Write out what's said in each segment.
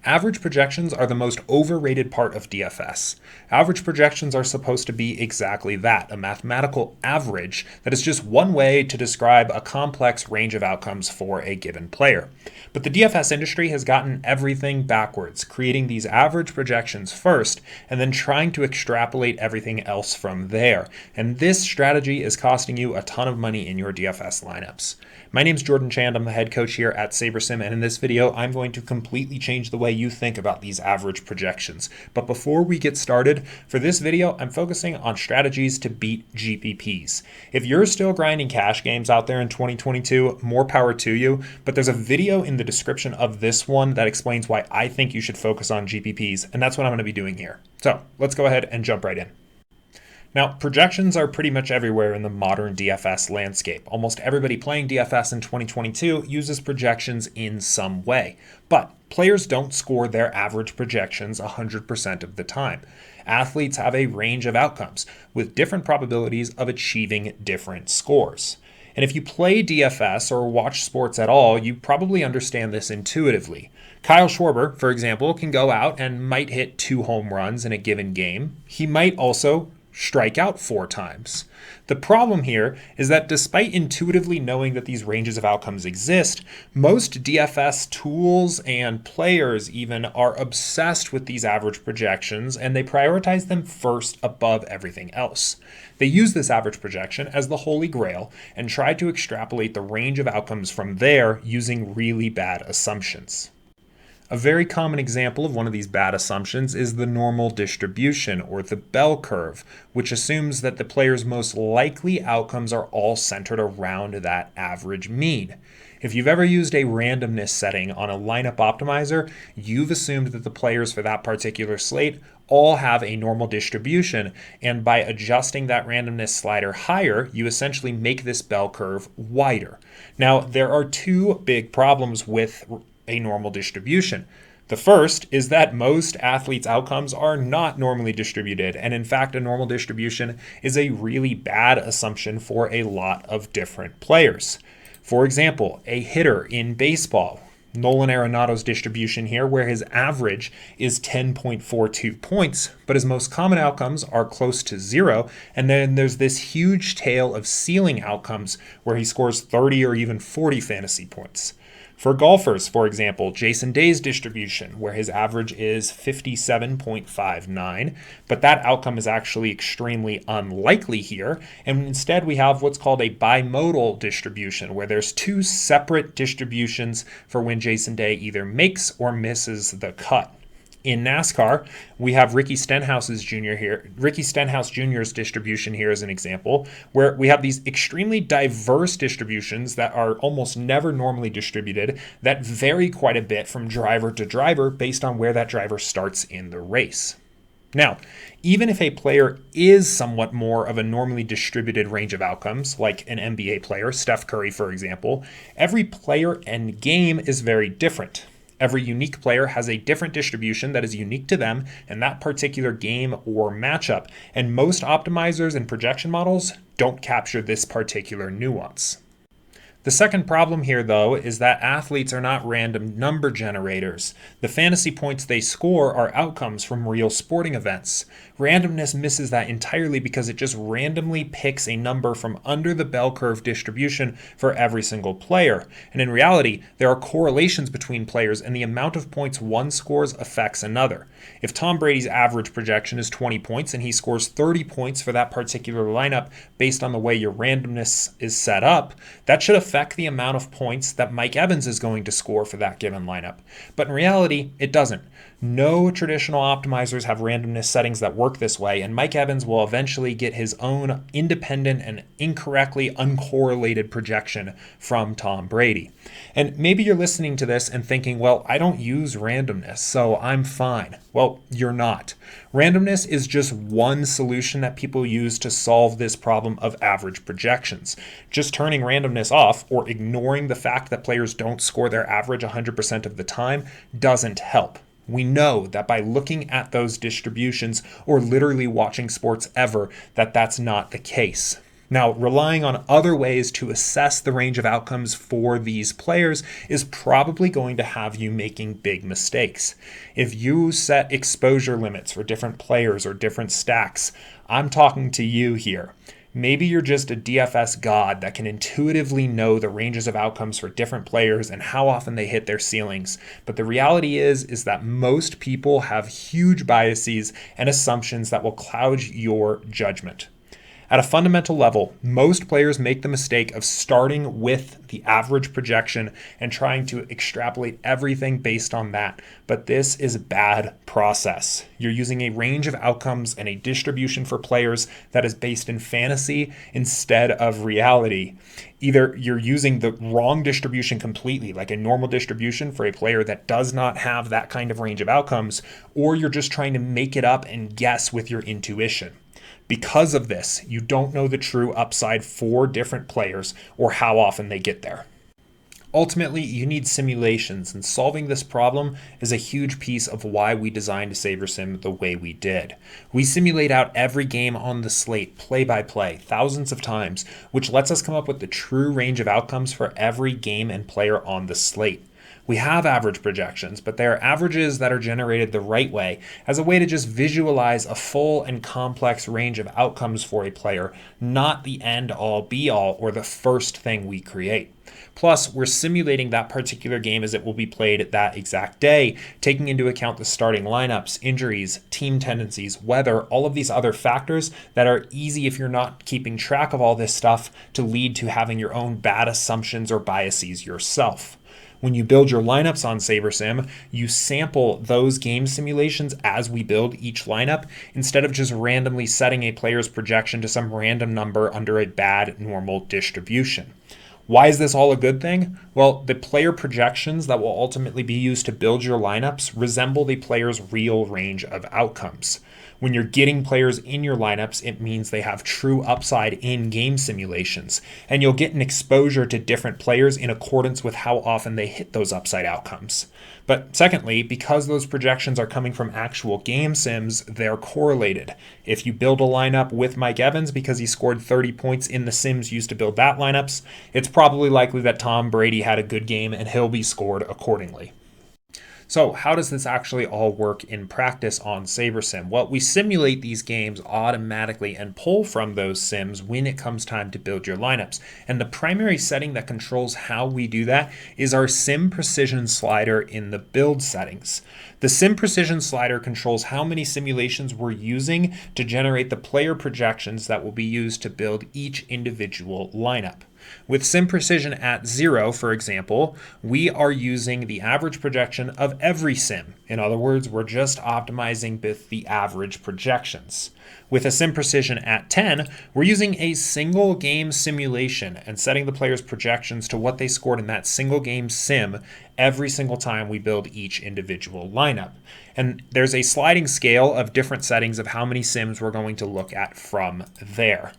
Average projections are the most overrated part of DFS. Average projections are supposed to be exactly that, a mathematical average that is just one way to describe a complex range of outcomes for a given player. But the DFS industry has gotten everything backwards, creating these average projections first and then trying to extrapolate everything else from there. And this strategy is costing you a ton of money in your DFS lineups. My name is Jordan Chand. I'm the head coach here at SaberSim, and in this video, I'm going to completely change the way you think about these average projections. But before we get started, for this video, I'm focusing on strategies to beat GPPs. If you're still grinding cash games out there in 2022, more power to you, but there's a video in the description of this one that explains why I think you should focus on GPPs, and that's what I'm going to be doing here. So let's go ahead and jump right in. Now, projections are pretty much everywhere in the modern DFS landscape. Almost everybody playing DFS in 2022 uses projections in some way. But players don't score their average projections 100% of the time. Athletes have a range of outcomes with different probabilities of achieving different scores. And if you play DFS or watch sports at all, you probably understand this intuitively. Kyle Schwarber, for example, can go out and might hit 2 home runs in a given game. He might also strike out 4 times. The problem here is that despite intuitively knowing that these ranges of outcomes exist, most DFS tools and players even are obsessed with these average projections, and they prioritize them first above everything else. They use this average projection as the holy grail and try to extrapolate the range of outcomes from there using really bad assumptions. A very common example of one of these bad assumptions is the normal distribution, or the bell curve, which assumes that the player's most likely outcomes are all centered around that average mean. If you've ever used a randomness setting on a lineup optimizer, you've assumed that the players for that particular slate all have a normal distribution, and by adjusting that randomness slider higher, you essentially make this bell curve wider. Now, there are 2 big problems with a normal distribution. The first is that most athletes' outcomes are not normally distributed, and in fact, a normal distribution is a really bad assumption for a lot of different players. For example, a hitter in baseball, Nolan Arenado's distribution here, where his average is 10.42 points, but his most common outcomes are close to 0, and then there's this huge tail of ceiling outcomes where he scores 30 or even 40 fantasy points. For golfers, for example, Jason Day's distribution, where his average is 57.59, but that outcome is actually extremely unlikely here, and instead we have what's called a bimodal distribution, where there's 2 separate distributions for when Jason Day either makes or misses the cut. In NASCAR, we have Ricky Stenhouse Jr.'s distribution here as an example, where we have these extremely diverse distributions that are almost never normally distributed that vary quite a bit from driver to driver based on where that driver starts in the race. Now, even if a player is somewhat more of a normally distributed range of outcomes, like an NBA player, Steph Curry, for example, every player and game is very different. Every unique player has a different distribution that is unique to them in that particular game or matchup, and most optimizers and projection models don't capture this particular nuance. The second problem here, though, is that athletes are not random number generators. The fantasy points they score are outcomes from real sporting events. Randomness misses that entirely because it just randomly picks a number from under the bell curve distribution for every single player. And in reality, there are correlations between players, and the amount of points one scores affects another. If Tom Brady's average projection is 20 points and he scores 30 points for that particular lineup based on the way your randomness is set up, that should affect the amount of points that Mike Evans is going to score for that given lineup. But in reality, it doesn't. No traditional optimizers have randomness settings that work this way, and Mike Evans will eventually get his own independent and incorrectly uncorrelated projection from Tom Brady. And maybe you're listening to this and thinking, well, I don't use randomness, so I'm fine. Well, you're not. Randomness is just one solution that people use to solve this problem of average projections. Just turning randomness off or ignoring the fact that players don't score their average 100% of the time doesn't help. We know that by looking at those distributions or literally watching sports ever, that that's not the case. Now, relying on other ways to assess the range of outcomes for these players is probably going to have you making big mistakes. If you set exposure limits for different players or different stacks, I'm talking to you here. Maybe you're just a DFS god that can intuitively know the ranges of outcomes for different players and how often they hit their ceilings. But the reality is that most people have huge biases and assumptions that will cloud your judgment. At a fundamental level, most players make the mistake of starting with the average projection and trying to extrapolate everything based on that. But this is a bad process. You're using a range of outcomes and a distribution for players that is based in fantasy instead of reality. Either you're using the wrong distribution completely, like a normal distribution for a player that does not have that kind of range of outcomes, or you're just trying to make it up and guess with your intuition. Because of this, you don't know the true upside for different players or how often they get there. Ultimately, you need simulations, and solving this problem is a huge piece of why we designed SaberSim the way we did. We simulate out every game on the slate, play by play, thousands of times, which lets us come up with the true range of outcomes for every game and player on the slate. We have average projections, but they are averages that are generated the right way as a way to just visualize a full and complex range of outcomes for a player, not the end-all be-all or the first thing we create. Plus, we're simulating that particular game as it will be played that exact day, taking into account the starting lineups, injuries, team tendencies, weather, all of these other factors that are easy if you're not keeping track of all this stuff to lead to having your own bad assumptions or biases yourself. When you build your lineups on SaberSim, you sample those game simulations as we build each lineup instead of just randomly setting a player's projection to some random number under a bad normal distribution. Why is this all a good thing? Well, the player projections that will ultimately be used to build your lineups resemble the player's real range of outcomes. When you're getting players in your lineups, it means they have true upside in game simulations, and you'll get an exposure to different players in accordance with how often they hit those upside outcomes. But secondly, because those projections are coming from actual game sims, they're correlated. If you build a lineup with Mike Evans because he scored 30 points in the sims used to build that lineups, it's probably likely that Tom Brady had a good game and he'll be scored accordingly. So how does this actually all work in practice on SaberSim? Well, we simulate these games automatically and pull from those sims when it comes time to build your lineups. And the primary setting that controls how we do that is our sim precision slider in the build settings. The sim precision slider controls how many simulations we're using to generate the player projections that will be used to build each individual lineup. With sim precision at 0, for example, we are using the average projection of every sim. In other words, we're just optimizing with the average projections. With a sim precision at 10, we're using a single game simulation and setting the player's projections to what they scored in that single game sim every single time we build each individual lineup. And there's a sliding scale of different settings of how many sims we're going to look at from there.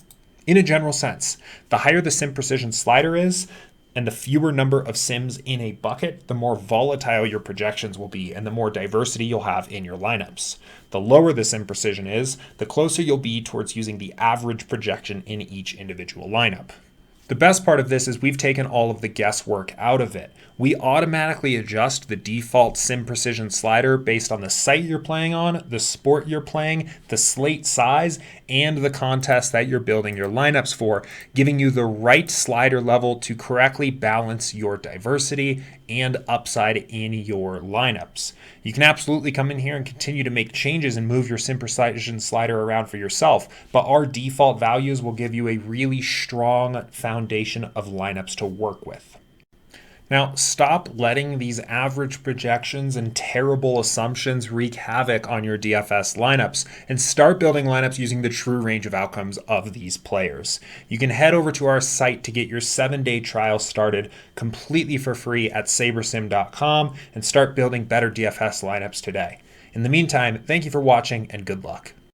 In a general sense, the higher the sim precision slider is, and the fewer number of sims in a bucket, the more volatile your projections will be and the more diversity you'll have in your lineups. The lower the sim precision is, the closer you'll be towards using the average projection in each individual lineup. The best part of this is we've taken all of the guesswork out of it. We automatically adjust the default sim precision slider based on the site you're playing on, the sport you're playing, the slate size, and the contest that you're building your lineups for, giving you the right slider level to correctly balance your diversity and upside in your lineups. You can absolutely come in here and continue to make changes and move your sim precision slider around for yourself, but our default values will give you a really strong foundation of lineups to work with. Now, stop letting these average projections and terrible assumptions wreak havoc on your DFS lineups and start building lineups using the true range of outcomes of these players. You can head over to our site to get your 7-day trial started completely for free at SaberSim.com and start building better DFS lineups today. In the meantime, thank you for watching and good luck.